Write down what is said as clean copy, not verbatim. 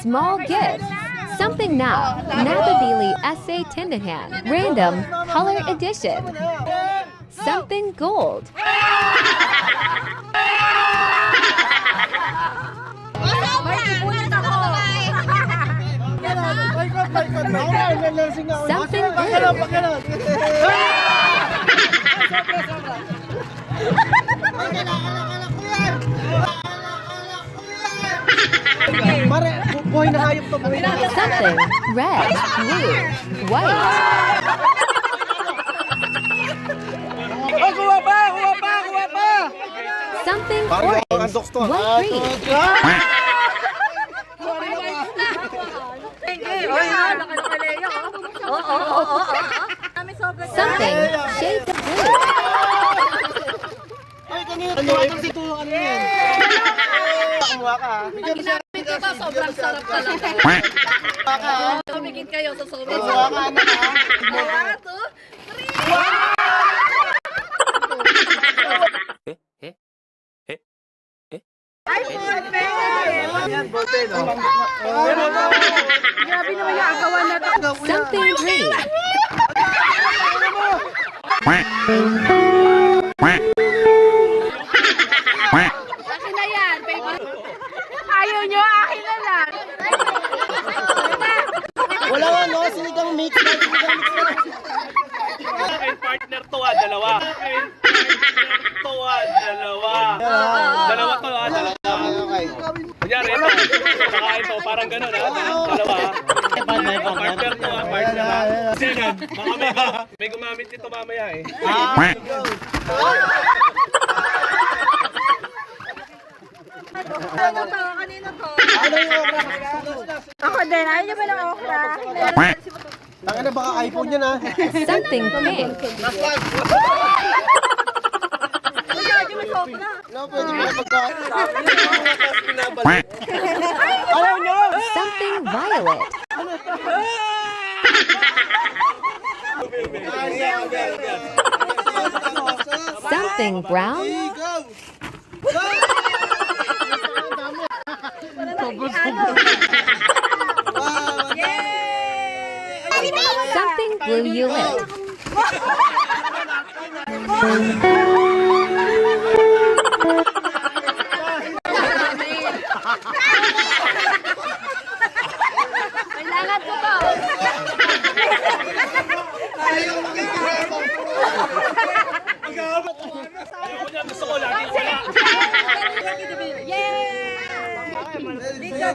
Small gift. Something now. Nababili Essay Tindahan. Random Color Edition. Something gold. Something blue. Mare, buhay na hayop to, buhay na. Something red, blue, white. Oh, kuha pa! Something orange, white, green. Something shades of blue. Ano yan? Kumuha ka. Ginamit ito, sobrang sarap talaga. Tumigil kayo sa sobrang Kumuha sarap. ka, anak, ha? 1, 2, 3. Yan, ballpen, oh. Grabe naman yung agawan na to. Something green. Akin na yan. Ayaw nyo, akin na lang. Wala nga, no? Sinigang mix. Akin partner to dalawa. Akin partner to dalawa. Dalawa to dalawa. Okay. Kunyari ito, saka ito, parang gano'n dalawa. Partner to partner ha. Kasi yan, baka may gumamit nito mamaya eh. Ano to? Kanino to? Ano yung okra? Ako din. Ayaw nyo ba ng okra? Tanga na, baka iPhone yan, ha? Something pink. No, pwede mo na pagkain. Ayaw nyo! Something violet. Something brown. Something blue you lit. Kailangan ko to. Ayoko niya, gusto ko lagi wala. Yay! Video.